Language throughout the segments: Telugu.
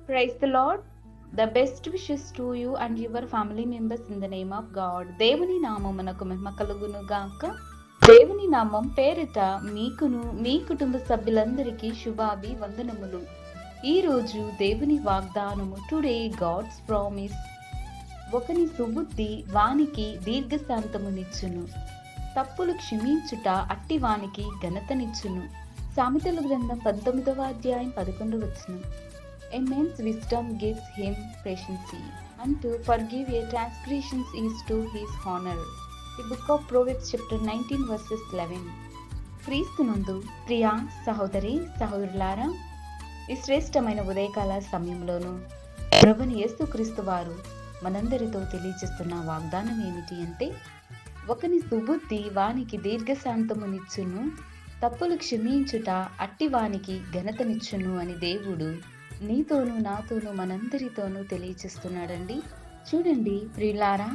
Praise the Lord. The best wishes to you and your family members in the name of God. దేవుని నామమునకు మహిమ కలుగును గాక. దేవుని నామం పేరిట మీకును మీ కుటుంబ సభ్యులందరికీ శుభాభివందనములు. ఈ రోజు దేవుని వాగ్దానము, టుడే గాడ్స్ ప్రామిస్. ఒకని సుబుద్ధి వానికి దీర్ఘశాంతమునిచ్చును, తప్పులు క్షమించుట అట్టి వానికి ఘనతనిచ్చును. సామెతల గ్రంథం 19వ అధ్యాయం 11వ వచనం. A man's wisdom gives him patience, and to forgive a transgression is to his honor. The book of Proverbs chapter 19 verses 11. క్రీస్తునందు ప్రియా సహోదరి సహోదరులారా, ఈ శ్రేష్టమైన ఉదయకాల సమయంలోనూ ప్రభుని యేసుక్రీస్తు వారు మనందరితో తెలియజేస్తున్న వాగ్దానం ఏమిటి అంటే, ఒకని సుబుద్ధి వానికి దీర్ఘశాంతమునిచ్చును, తప్పులు క్షమించుట అట్టి వానికి ఘనతనిచ్చును అని దేవుడు నీతోనూ నాతోనూ మనందరితోనూ తెలియచేస్తున్నాడండి. చూడండి ప్రియులారా,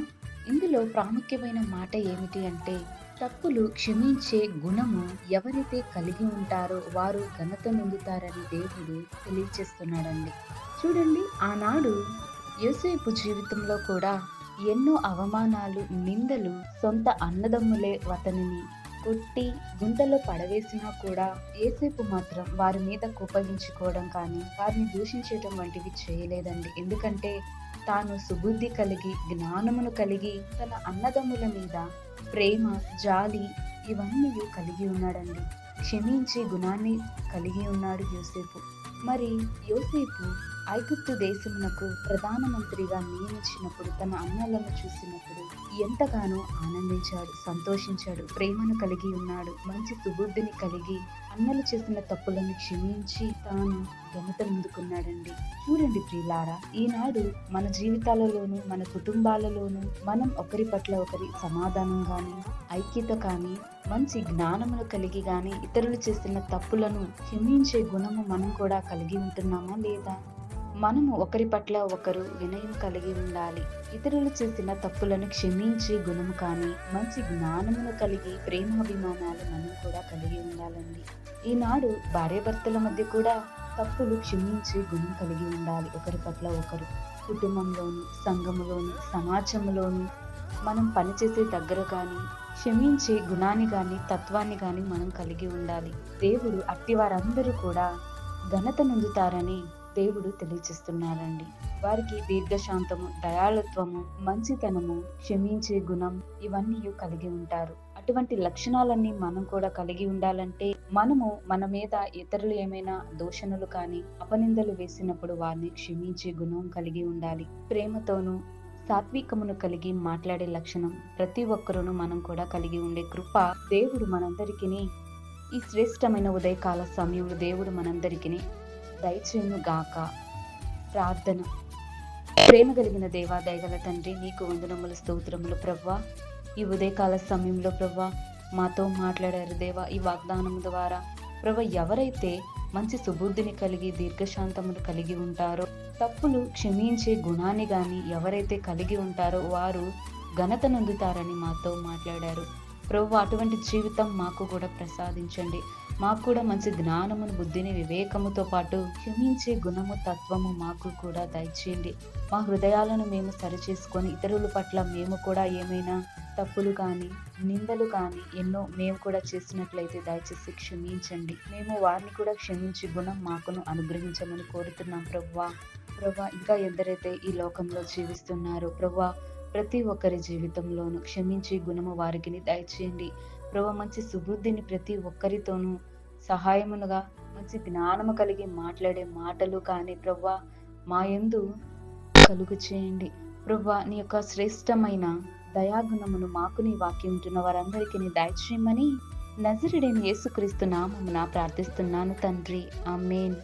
ఇందులో ప్రాముఖ్యమైన మాట ఏమిటి అంటే, తప్పులు క్షమించే గుణము ఎవరైతే కలిగి ఉంటారో వారు ఘనత నొందుతారని దేవుడు తెలియచేస్తున్నాడండి. చూడండి, ఆనాడు యోసేపు జీవితంలో కూడా ఎన్నో అవమానాలు, నిందలు, సొంత అన్నదమ్ములే అతనిని కొట్టి గుంటలో పడవేసినా కూడా యోసేపు మాత్రం వారి మీద కోపగించుకోవడం కానీ వారిని దూషించడం వంటివి చేయలేదండి. ఎందుకంటే తాను సుబుద్ధి కలిగి, జ్ఞానమును కలిగి, తన అన్నదమ్ముల మీద ప్రేమ, జాలి ఇవన్నీ కలిగి ఉన్నాడండి. క్షమించే గుణాన్ని కలిగి ఉన్నాడు యోసేపు. మరి యోసేపు ఐగుప్తు దేశమునకు ప్రధానమంత్రిగా నియమించినప్పుడు తన అన్నలను చూసినప్పుడు ఎంతగానో ఆనందించాడు, సంతోషించాడు, ప్రేమను కలిగి ఉన్నాడు, మంచి సుబుద్ధిని కలిగి అన్నలు చేసిన తప్పులను క్షమించి తాను ఘనత ముందుకున్నాడండి. చూడండి ప్రియులారా, ఈనాడు మన జీవితాలలోనూ మన కుటుంబాలలోనూ మనం ఒకరి పట్ల ఒకరి సమాధానం కానీ, ఐక్యత కానీ, మంచి జ్ఞానమును కలిగి కానీ ఇతరులు చేసిన తప్పులను క్షమించే గుణము మనం కూడా కలిగి ఉంటున్నామా లేదా? మనము ఒకరి పట్ల ఒకరు వినయం కలిగి ఉండాలి. ఇతరులు చేసిన తప్పులను క్షమించే గుణము కానీ, మంచి జ్ఞానమును కలిగి ప్రేమాభిమానాలు మనం కూడా కలిగి ఉండాలండి. ఈనాడు భార్యాభర్తల మధ్య కూడా తప్పులు క్షమించే గుణం కలిగి ఉండాలి. ఒకరి పట్ల ఒకరు కుటుంబంలోను, సంఘములోను, సమాజంలోను, మనం పనిచేసే దగ్గర కానీ క్షమించే గుణాన్ని కానీ తత్వాన్ని కానీ మనం కలిగి ఉండాలి. దేవుడు అట్టి వారందరూ కూడా ఘనత నొందుతారని దేవుడు తెలియచేస్తున్నారండి. వారికి దీర్ఘశాంతము, దయాళుత్వము, మంచితనము, క్షమించే గుణం ఇవన్నీ కలిగి ఉంటారు. అటువంటి లక్షణాలన్నీ మనం కూడా కలిగి ఉండాలంటే మనము మన మీద ఇతరులు ఏమైనా దూషణలు కానీ అపనిందలు వేసినప్పుడు వారిని క్షమించే గుణం కలిగి ఉండాలి. ప్రేమతోనూ సాత్వికమును కలిగి మాట్లాడే లక్షణం ప్రతి ఒక్కరూను మనం కూడా కలిగి ఉండే కృప దేవుడు మనందరికీ ఈ శ్రేష్టమైన ఉదయకాల సమయంలో దేవుడు మనందరికీ దయచేయును గాక. ప్రార్థన. ప్రేమ కలిగిన దేవా, దయగల తండ్రి, నీకు వందనములు, స్తోత్రములు ప్రభువా. ఈ ఉదయకాల సమయంలో ప్రభువా మాతో మాట్లాడారు దేవా. ఈ వాగ్దానం ద్వారా ప్రభువా, ఎవరైతే మంచి సుబుద్ధిని కలిగి దీర్ఘశాంతమును కలిగి ఉంటారో, తప్పులు క్షమించే గుణాన్ని గాని ఎవరైతే కలిగి ఉంటారో వారు ఘనత నొందుతారని మాతో మాట్లాడారు ప్రభువా. అటువంటి జీవితం మాకు కూడా ప్రసాదించండి. మాకు కూడా మంచి జ్ఞానమును, బుద్ధిని, వివేకముతో పాటు క్షమించే గుణము, తత్వము మాకు కూడా దయచేయండి. మా హృదయాలను మేము సరిచేసుకొని ఇతరుల పట్ల మేము కూడా ఏమైనా తప్పులు కానీ, నిందలు కానీ ఎన్నో మేము కూడా చేసినట్లయితే దయచేసి క్షమించండి. మేము వారిని కూడా క్షమించే గుణం మాకును అనుగ్రహించమని కోరుతున్నాం ప్రభువా. ఇంకా ఎందరైతే ఈ లోకంలో జీవిస్తున్నారో ప్రభువా, ప్రతి ఒక్కరి జీవితంలోనూ క్షమించే గుణము వారికి దయచేయండి ప్రభువా. మంచి సుబుద్ధిని ప్రతి ఒక్కరితోనూ సహాయమునుగా, మంచి జ్ఞానము కలిగి మాట్లాడే మాటలు కానీ ప్రభువా మా యందు కలుగు చేయండి ప్రభువా. నీ యొక్క శ్రేష్టమైన దయాగుణమును మాకు నీ వాక్యం ఉంటున్న వారందరికీ దయచేయమని నజరుడైన యేసుక్రీస్తు నామమున ప్రార్థిస్తున్నాను తండ్రి. ఆమేన్.